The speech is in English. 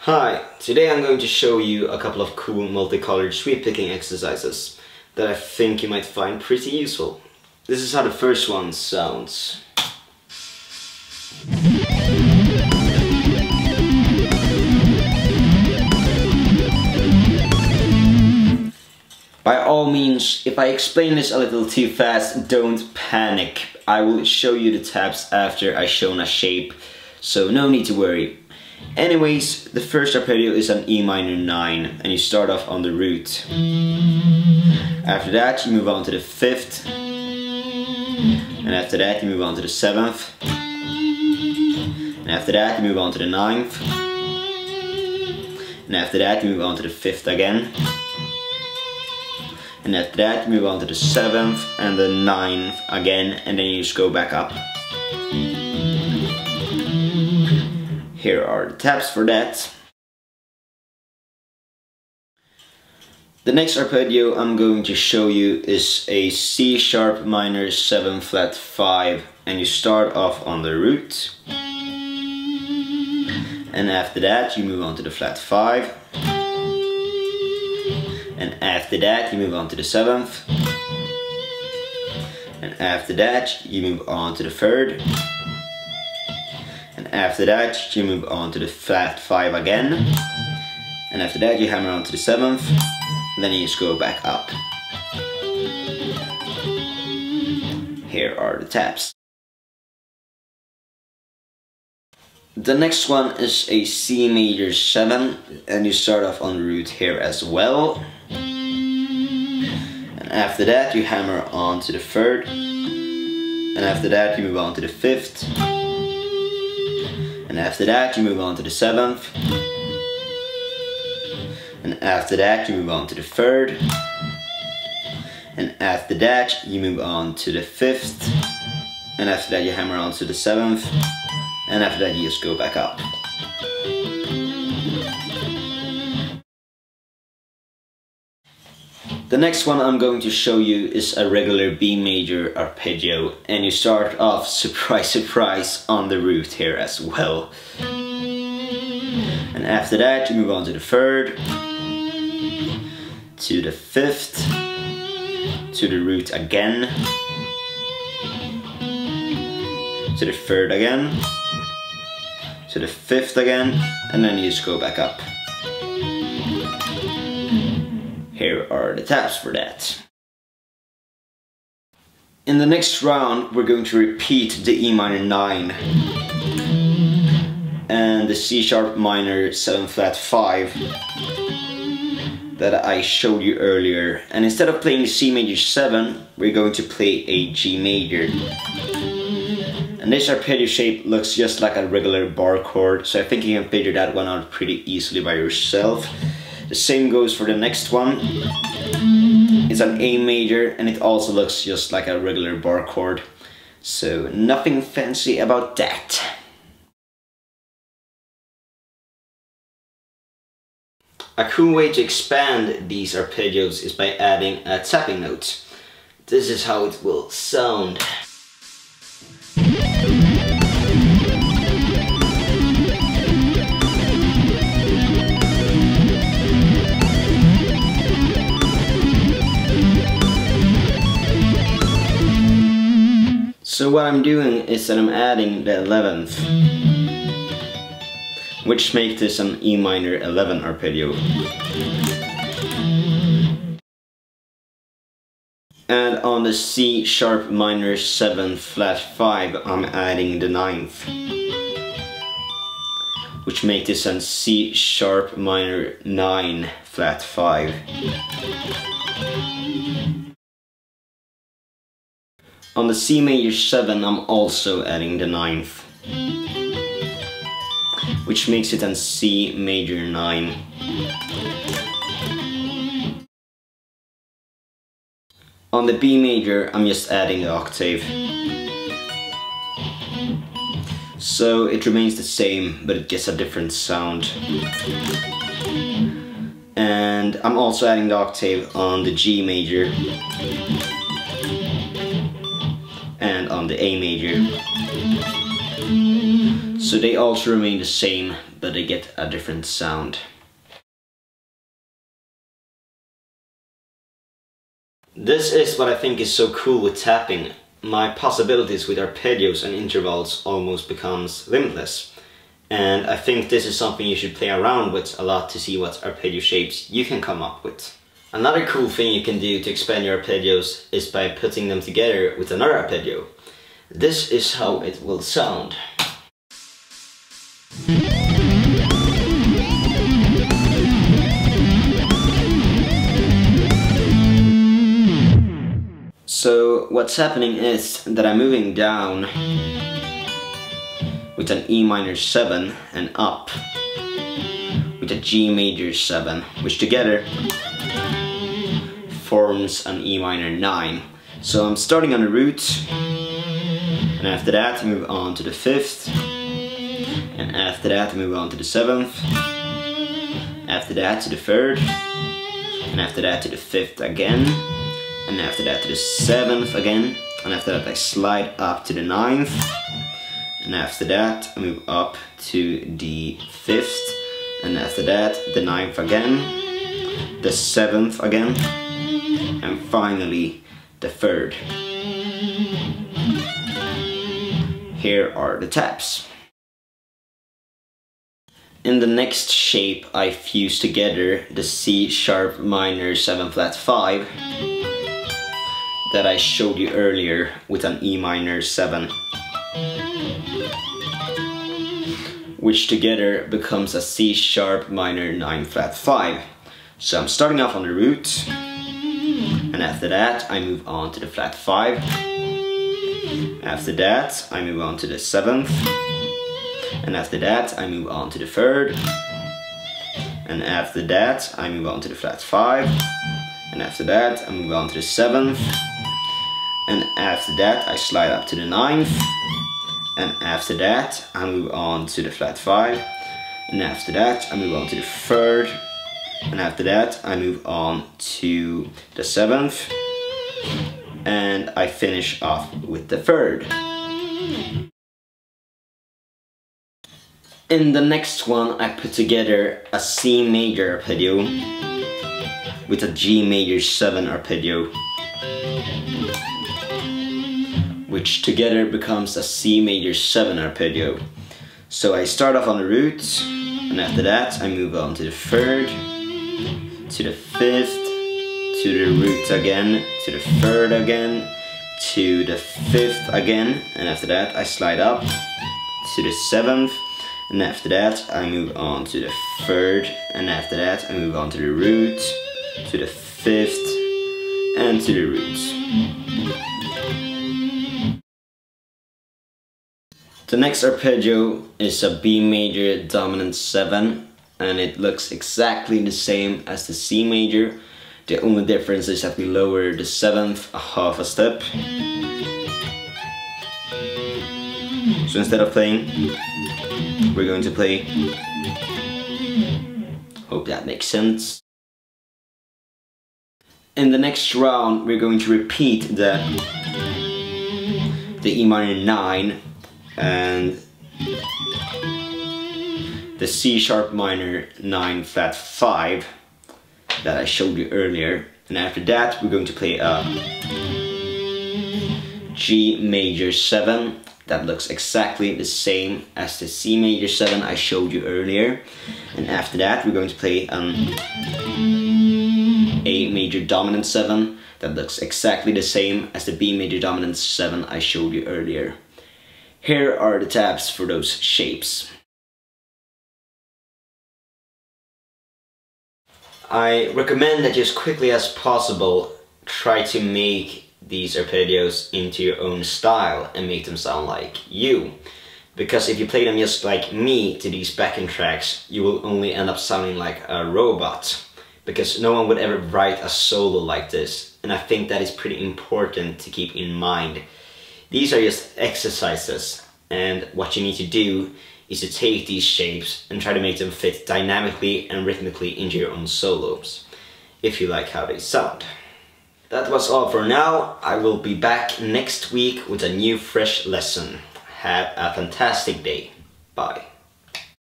Hi, today I'm going to show you a couple of cool multicolored sweep picking exercises that I think you might find pretty useful. This is how the first one sounds. By all means, if I explain this a little too fast, don't panic. I will show you the tabs after I've shown a shape, so no need to worry. Anyways, the first arpeggio is an E minor 9 and you start off on the root. After that you move on to the 5th, and after that you move on to the 7th, and after that you move on to the 9th, and after that you move on to the 5th again, and after that you move on to the 7th and the 9th again, and then you just go back up. Here are the tabs for that. The next arpeggio I'm going to show you is a C sharp minor 7 flat 5, and you start off on the root, and after that you move on to the flat 5, and after that you move on to the 7th, and after that you move on to the 3rd, and after that you move on to the flat 5 again, and after that you hammer on to the 7th, and then you just go back up. Here are the tabs. The next one is a C major 7, and you start off on the root here as well, and after that you hammer on to the 3rd, and after that you move on to the 5th, and after that you move on to the 7th, and after that you move on to the 3rd, and after that you move on to the 5th, and after that you hammer on to the 7th, and after that you just go back up. The next one I'm going to show you is a regular B major arpeggio, and you start off, surprise surprise, on the root here as well. And after that you move on to the 3rd, to the 5th, to the root again, to the 3rd again, to the 5th again, and then you just go back up. Here are the tabs for that. In the next round we're going to repeat the E minor 9 and the C sharp minor 7 flat 5 that I showed you earlier, and instead of playing the C major 7 we're going to play a G major. And this arpeggio shape looks just like a regular bar chord, so I think you can figure that one out pretty easily by yourself. The same goes for the next one. It's an A major and it also looks just like a regular bar chord, so nothing fancy about that. A cool way to expand these arpeggios is by adding a tapping note. This is how it will sound. So what I'm doing is that I'm adding the 11th, which makes this an E minor 11 arpeggio. And on the C sharp minor 7 flat 5 I'm adding the 9th, which makes this an C sharp minor 9 flat 5. On the C major 7 I'm also adding the 9th, which makes it an C major 9. On the B major I'm just adding the octave, so it remains the same but it gets a different sound. And I'm also adding the octave on the G major and on the A major, so they also remain the same but they get a different sound. This is what I think is so cool with tapping. My possibilities with arpeggios and intervals almost becomes limitless. And I think this is something you should play around with a lot to see what arpeggio shapes you can come up with. Another cool thing you can do to expand your arpeggios is by putting them together with another arpeggio. This is how it will sound. So what's happening is that I'm moving down with an E minor 7 and up with a G major 7, which together forms an E minor 9. So I'm starting on the root, and after that I move on to the 5th, and after that I move on to the 7th, after that to the 3rd, and after that to the 5th again, and after that to the 7th again, and after that I slide up to the 9th, and after that I move up to the 5th, and after that the 9th again, the 7th again, and finally the 3rd. Here are the taps. In the next shape I fuse together the C sharp minor 7 flat 5 that I showed you earlier with an E minor 7, which together becomes a C sharp minor 9 flat 5. So I'm starting off on the root, and after that I move on to the flat 5. After that I move on to the 7th, and after that I move on to the 3rd, and after that I move on to the flat 5, and after that I move on to the 7th, and after that I slide up to the 9th, and after that I move on to the flat 5, and after that I move on to the 3rd, and after that I move on to the 7th, and I finish off with the 3rd. In the next one I put together a C major arpeggio with a G major 7 arpeggio, which together becomes a C major 7 arpeggio. So I start off on the root, and after that I move on to the 3rd, to the 5th, to the root again, to the 3rd again, to the 5th again, and after that I slide up to the 7th, and after that I move on to the 3rd, and after that I move on to the root, to the 5th, and to the root. The next arpeggio is a B major dominant 7, and it looks exactly the same as the C major. The only difference is that we lower the 7th a half a step. So instead of playing, we're going to play. Hope that makes sense. In the next round we're going to repeat the E minor 9 and the C sharp minor 9 flat 5 that I showed you earlier, and after that we're going to play a G major 7 that looks exactly the same as the C major 7 I showed you earlier, and after that we're going to play an A major dominant 7 that looks exactly the same as the B major dominant 7 I showed you earlier. Here are the tabs for those shapes. I recommend that you as quickly as possible try to make these arpeggios into your own style and make them sound like you. Because if you play them just like me to these backing tracks, you will only end up sounding like a robot. Because no one would ever write a solo like this, and I think that is pretty important to keep in mind. These are just exercises, and what you need to do is to take these shapes and try to make them fit dynamically and rhythmically into your own solos, if you like how they sound. That was all for now. I will be back next week with a new fresh lesson. Have a fantastic day. Bye.